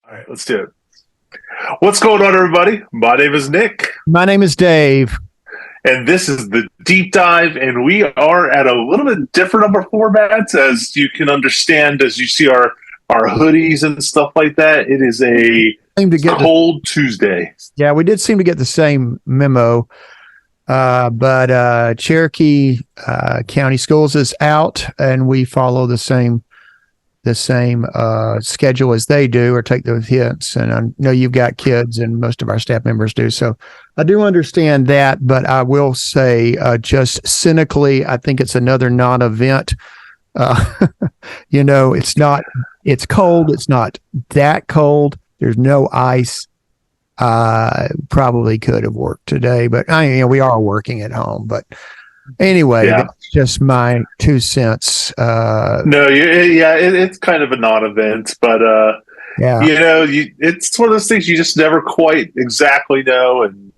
All right, let's do it. What's going on, everybody? My name is Nick, My name is Dave. and this is the deep dive. And we are at a little bit different of our formats, as you can understand, as you see our hoodies and stuff like that. It is a Seem to get the, cold Tuesday. yeah, we did seem to get the same memo, but Cherokee County Schools is out, and we follow the same schedule as they do, or take those hits. And I know you've got kids, and most of our staff members do. So I do understand that, but I will say, just cynically, I think it's another non-event. Uh, it's not. It's cold. It's not that cold. There's no ice. Probably could have worked today, but we are working at home. But anyway, Yeah. that's just my 2 cents. No, it's kind of a non-event, but Yeah. it's one of those things you just never quite exactly know. And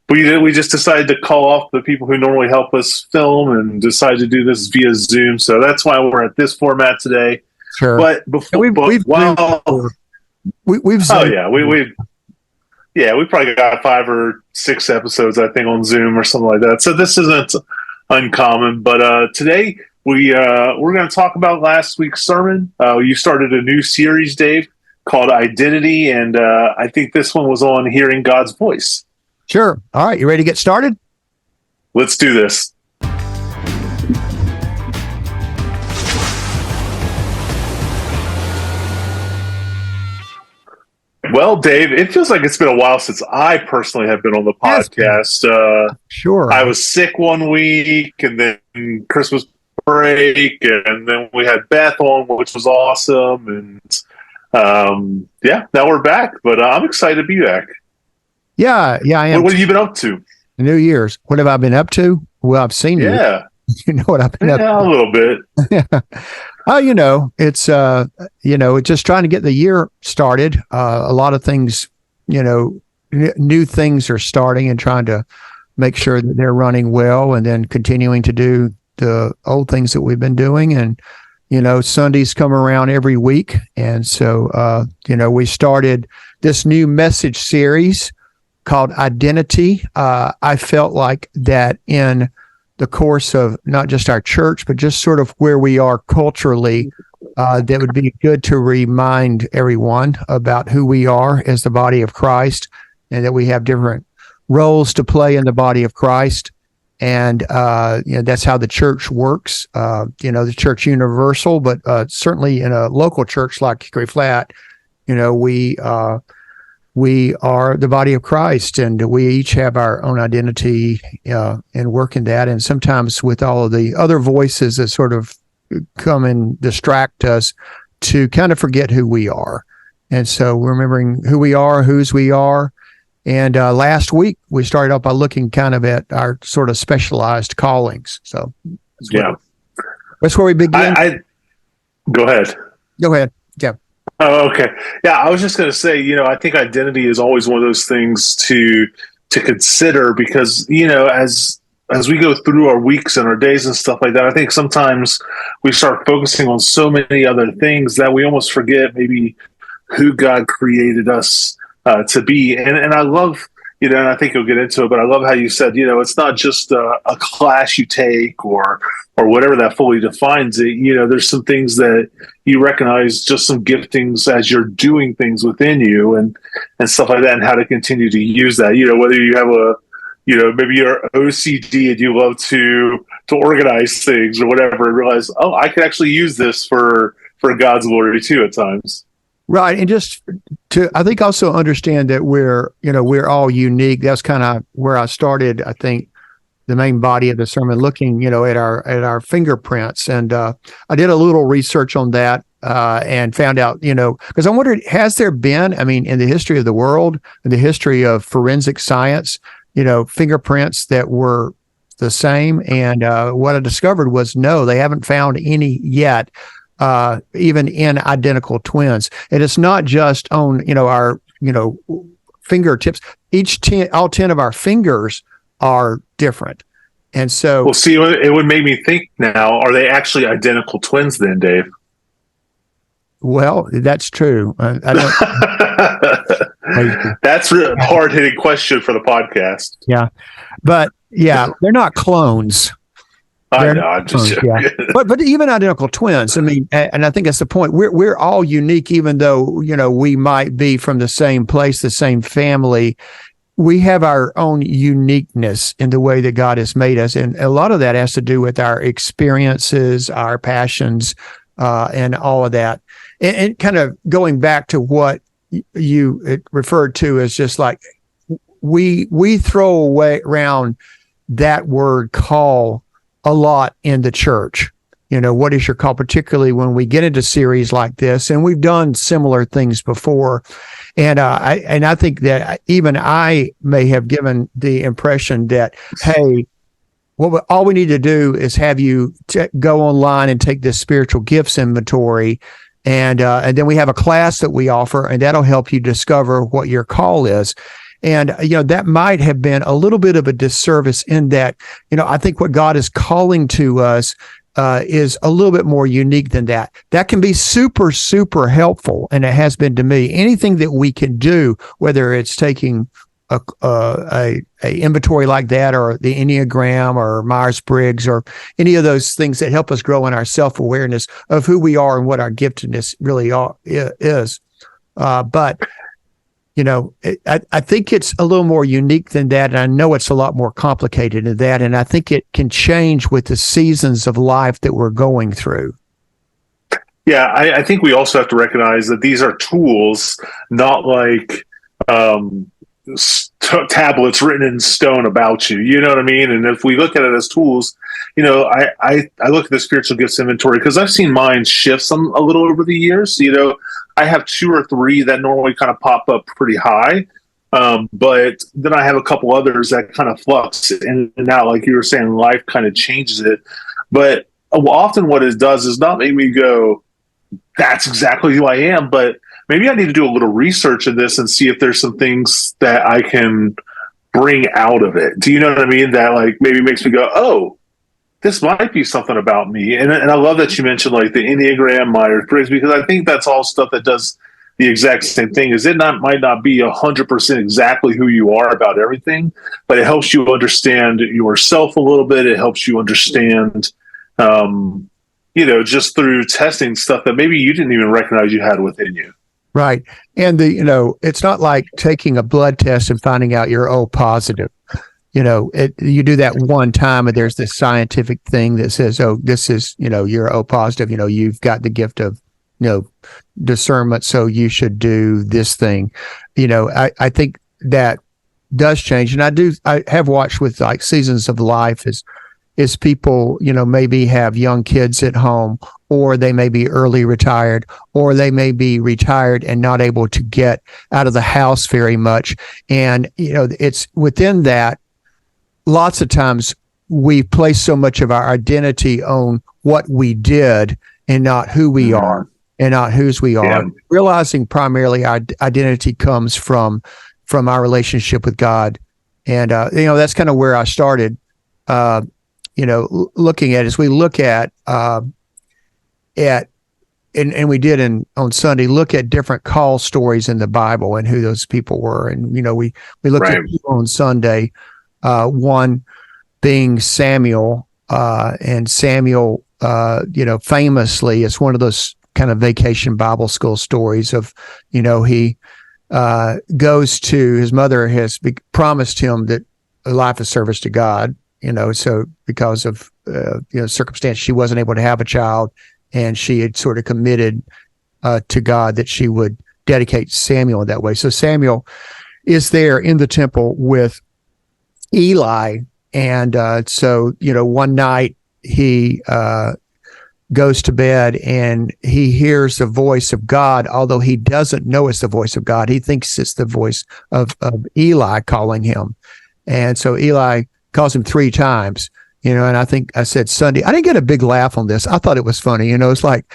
we just decided to call off the people who normally help us film and decided to do this via Zoom. So that's why we're at this format today. Sure. But before, We've but zoomed while before. We've oh zoomed. yeah, we probably got 5 or 6 episodes, I think, on Zoom or something like that. So this isn't uncommon. But today we're going to talk about last week's sermon. You started a new series, Dave, called Identity, and I think this one was on hearing God's voice. Sure. All right. You ready to get started? Let's do this. Well, Dave, it feels like it's been a while since I personally have been on the Yes. podcast. Sure. I was sick one week, and then Christmas break, and then we had Beth on, which was awesome. And now we're back. But I'm excited to be back. Yeah, I am. What have you been up to? New Year's. What have I been up to? Well, I've seen you. Yeah, You know what I've been up a little bit. to. It's just trying to get the year started. A lot of things, new things are starting, and trying to make sure that they're running well, and then continuing to do the old things that we've been doing. And Sundays come around every week, and so we started this new message series called Identity. I felt like that in the course of not just our church, but just sort of where we are culturally, that would be good to remind everyone about who we are as the body of Christ, and that we have different roles to play in the body of Christ. And, that's how the church works, the church universal, but certainly in a local church like Hickory Flat, we are the body of Christ, and we each have our own identity and work in that. And sometimes with all of the other voices that sort of come and distract us, to kind of forget who we are. And so remembering who we are, whose we are. And last week we started out by looking kind of at our sort of specialized callings. So that's where we begin. Go ahead. Go ahead. Yeah. Oh, okay. Yeah, I was just going to say, I think identity is always one of those things to consider, because, as we go through our weeks and our days and stuff like that, I think sometimes we start focusing on so many other things that we almost forget maybe who God created us to be. And I love, and I think you'll get into it, but I love how you said, it's not just a class you take or whatever that fully defines it. There's some things that you recognize, just some giftings as you're doing things within you and stuff like that, and how to continue to use that. Whether you have maybe you're OCD and you love to organize things or whatever, and realize, oh, I can actually use this for God's glory too at times. Right. And just to, I think, also understand that we're all unique. That's kind of where I started, I think, the main body of the sermon, looking, at our fingerprints. And I did a little research on that and found out, because I wondered, has there been, in the history of the world, in the history of forensic science, fingerprints that were the same? And what I discovered was, no, they haven't found any yet. Even in identical twins. And it's not just on, our, fingertips. All 10 of our fingers are different. And so, well, see, it would make me think now, are they actually identical twins then, Dave? Well, that's true. I don't. That's a hard hitting question for the podcast. Yeah, but yeah, they're not clones. I know. I'm just joking. Yeah, but even identical twins. I mean, and I think that's the point. We're all unique, even though we might be from the same place, the same family. We have our own uniqueness in the way that God has made us, and a lot of that has to do with our experiences, our passions, and all of that. And kind of going back to what you referred to as just like we throw away around that word call a lot in the church. What is your call, particularly when we get into series like this, and we've done similar things before. And I think that even I may have given the impression that, hey, all we need to do is have you go online and take this spiritual gifts inventory, and then we have a class that we offer, and that'll help you discover what your call is. And, that might have been a little bit of a disservice in that, I think what God is calling to us is a little bit more unique than that. That can be super, super helpful. And it has been to me. Anything that we can do, whether it's taking a inventory like that, or the Enneagram, or Myers-Briggs, or any of those things that help us grow in our self-awareness of who we are and what our giftedness really is. But I think it's a little more unique than that, and I know it's a lot more complicated than that, and I think it can change with the seasons of life that we're going through. Yeah, I think we also have to recognize that these are tools, not like tablets written in stone about you. You know what I mean? And if we look at it as tools, I look at the spiritual gifts inventory because I've seen mine shift some a little over the years. I have 2 or 3 that normally kind of pop up pretty high. But then I have a couple others that kind of flux in and out. Like you were saying, life kind of changes it. But often what it does is not make me go, that's exactly who I am. But maybe I need to do a little research in this and see if there's some things that I can bring out of it. Do you know what I mean? That like maybe makes me go, oh, this might be something about me. And I love that you mentioned like the Enneagram, Myers-Briggs, because I think that's all stuff that does the exact same thing. Is might not be 100% exactly who you are about everything, but it helps you understand yourself a little bit. It helps you understand, just through testing stuff that maybe you didn't even recognize you had within you. Right. And it's not like taking a blood test and finding out you're O positive. You do that one time and there's this scientific thing that says, oh, this is, you're O positive, you've got the gift of, discernment. So you should do this thing. I think that does change. And I have watched with like seasons of life is people, maybe have young kids at home, or they may be early retired, or they may be retired and not able to get out of the house very much. And, it's within that. Lots of times we place so much of our identity on what we did and not who we are and not whose we are. Yeah. Realizing primarily our identity comes from our relationship with God. And, that's kind of where I started, looking at, as we look at, and we did on Sunday, look at different call stories in the Bible and who those people were. And, we looked at people on Sunday, one being Samuel, and Samuel, famously, it's one of those kind of vacation Bible school stories of, he goes to, his mother has promised him that a life of service to God, so because of, circumstance, she wasn't able to have a child, and she had sort of committed to God that she would dedicate Samuel in that way. So Samuel is there in the temple with Eli, and so one night he goes to bed and he hears the voice of God, although he doesn't know it's the voice of God. He thinks it's the voice of Eli calling him, and so Eli calls him 3 times. And I think I said Sunday, I didn't get a big laugh on this. I thought it was funny. It's like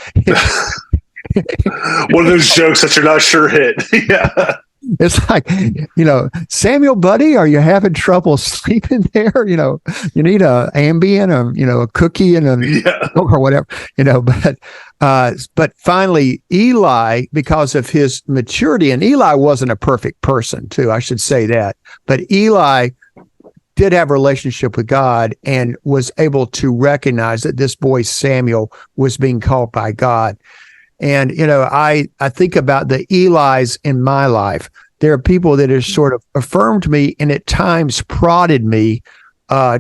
one of those jokes that you're not sure hit. Yeah. It's like, Samuel, buddy, are you having trouble sleeping there? You need a Ambien, a cookie and Yeah. or whatever, but finally Eli, because of his maturity, and Eli wasn't a perfect person too, I should say that, but Eli did have a relationship with God and was able to recognize that this boy Samuel was being called by God. And, I think about the Elis in my life. There are people that have sort of affirmed me and at times prodded me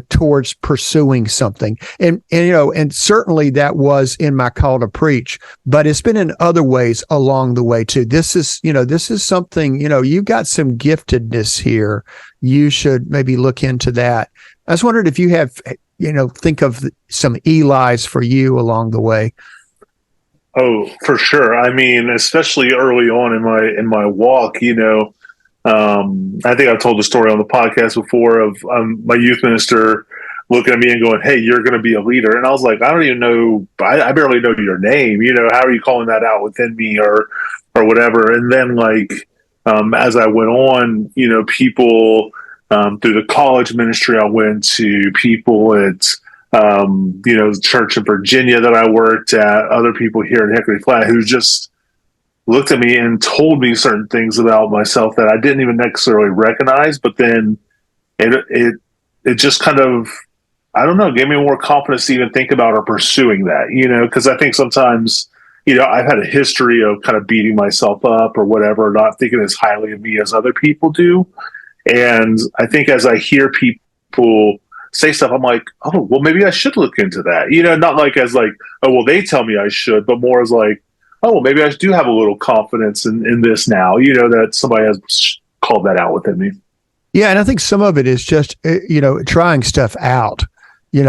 towards pursuing something. And certainly that was in my call to preach, but it's been in other ways along the way too. This is something, you've got some giftedness here. You should maybe look into that. I was wondering if you have, think of some Elis for you along the way. Oh, for sure. I mean, especially early on in my walk, I think I've told the story on the podcast before of my youth minister looking at me and going, "Hey, you're going to be a leader." And I was like, "I don't even know. I barely know your name. How are you calling that out within me or whatever?" And then as I went on, people through the college ministry I went to, people at the church in Virginia that I worked at, other people here in Hickory Flat who just looked at me and told me certain things about myself that I didn't even necessarily recognize, but then it just kind of, I don't know, gave me more confidence to even think about or pursuing that, because I think sometimes, I've had a history of kind of beating myself up or whatever, not thinking as highly of me as other people do. And I think as I hear people say stuff, I'm like, oh, well, maybe I should look into that. Not like as like, oh, well, they tell me I should, but more as like, oh, well, maybe I do have a little confidence in this now, that somebody has called that out within me. Yeah. And I think some of it is just, trying stuff out.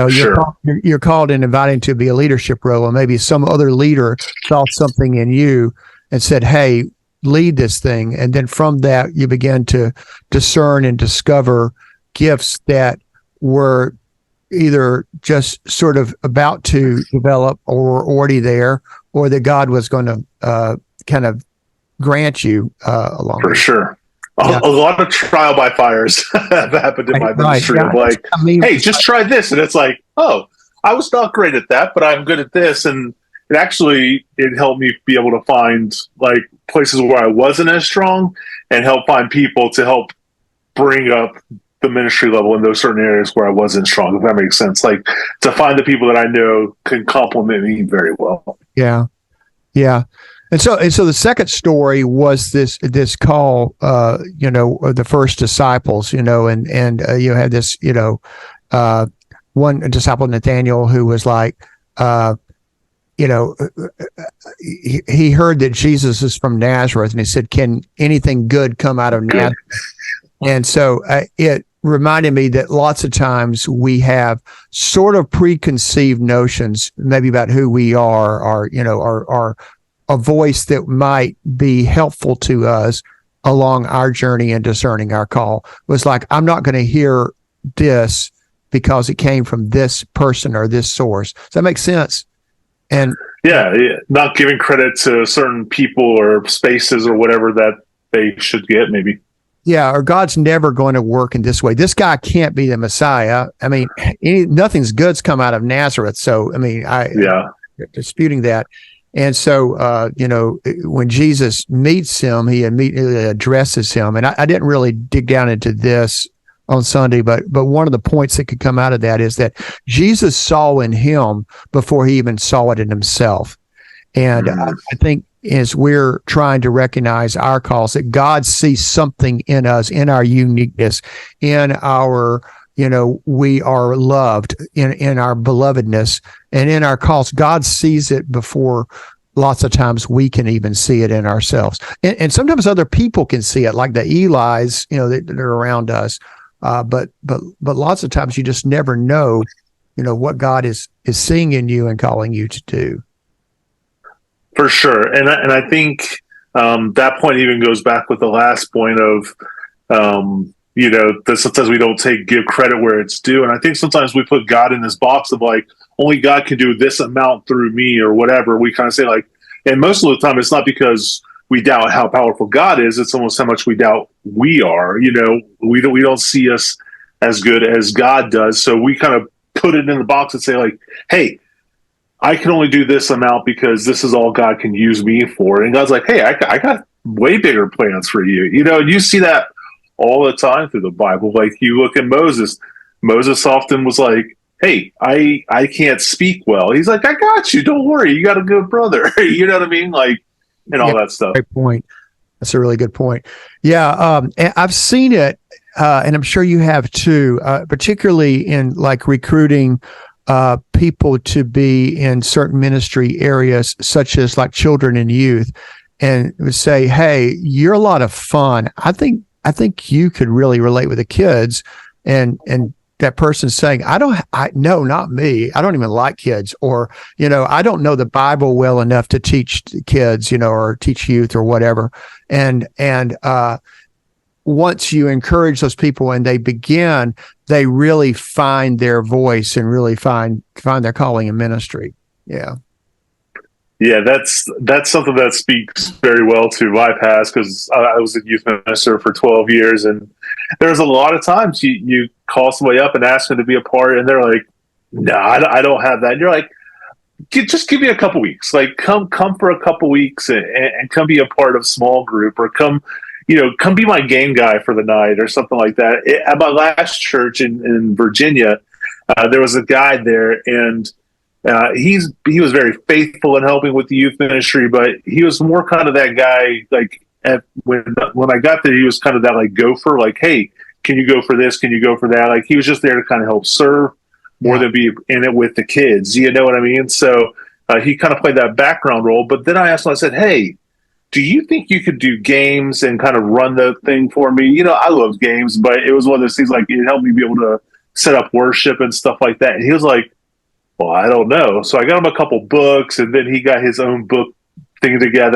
Sure. You're called and invited to be a leadership role, and maybe some other leader saw something in you and said, hey, lead this thing. And then from that, you begin to discern and discover gifts that were either just sort of about to develop or already there, or that God was going to kind of grant you along. For sure. Yeah. A lot of trial by fires have happened in my ministry. Yeah. Of like, hey, just try this. And it's like, oh, I was not great at that, but I'm good at this. And it helped me be able to find like places where I wasn't as strong and help find people to help bring up the ministry level in those certain areas where I wasn't strong, if that makes sense. Like to find the people that I know can complement me very well. Yeah. Yeah. And so the second story was this call, the first disciples, and you had this, one disciple, Nathaniel, who was like, he heard that Jesus is from Nazareth, and he said, "Can anything good come out of Nazareth?" And so it reminded me that lots of times we have sort of preconceived notions, maybe about who we are, or a voice that might be helpful to us along our journey in discerning our call. It was like, I'm not going to hear this because it came from this person or this source. Does that make sense? And yeah, not giving credit to certain people or spaces or whatever that they should get, maybe. Yeah, or God's never going to work in this way. This guy can't be the Messiah. I mean, nothing's good's come out of Nazareth. So, I mean, I'm disputing that. And so, when Jesus meets him, he immediately addresses him. And I didn't really dig down into this on Sunday, but one of the points that could come out of that is that Jesus saw in him before he even saw it in himself. And I think as we're trying to recognize our calls, that God sees something in us, in our uniqueness, in our, we are loved, in our belovedness, and in our calls. God sees it before lots of times we can even see it in ourselves. And sometimes other people can see it, like the Elis, that are around us. But lots of times you just never know, what God is seeing in you and calling you to do. For sure. And I think that point even goes back with the last point of, that sometimes we don't give credit where it's due. And I think sometimes we put God in this box of like, only God can do this amount through me or whatever. We kind of say like, and most of the time it's not because we doubt how powerful God is. It's almost how much we doubt we are. We don't see us as good as God does. So we kind of put it in the box and say like, hey, I can only do this amount because this is all God can use me for. And God's like, hey, I got way bigger plans for you. And you see that all the time through the Bible. Like you look at Moses. Moses often was like, hey, I can't speak well. He's like, I got you. Don't worry. You got a good brother. You know what I mean? Like, and Yeah, all that stuff. great point. That's a really good point. Yeah, and I've seen it, and I'm sure you have too, particularly in like recruiting people to be in certain ministry areas, such as like children and youth, and would say, "Hey, you're a lot of fun. I think you could really relate with the kids," and that person saying, no, not me. I don't even like kids, or, I don't know the Bible well enough to teach kids, or teach youth or whatever. And once you encourage those people and they really find their voice and really find their calling in ministry. Yeah. Yeah, that's something that speaks very well to my past because I was a youth minister for 12 years, and there's a lot of times you call somebody up and ask them to be a part, and they're like, "No, I don't have that." And you're like, just give me a couple weeks. Like, come for a couple weeks and come be a part of small group, or come be my game guy for the night or something like that. At my last church in Virginia, there was a guy there, and he was very faithful in helping with the youth ministry, but he was more kind of that guy. Like when I got there, he was kind of that like gopher. Like, hey, can you go for this? Can you go for that? Like he was just there to kind of help serve more than be in it with the kids. You know what I mean? So he kind of played that background role. But then I asked him, I said, hey, do you think you could do games and kind of run the thing for me? I love games, but it was one of those things like it helped me be able to set up worship and stuff like that. And he was like, well, I don't know. So I got him a couple books, and then he got his own book thing together.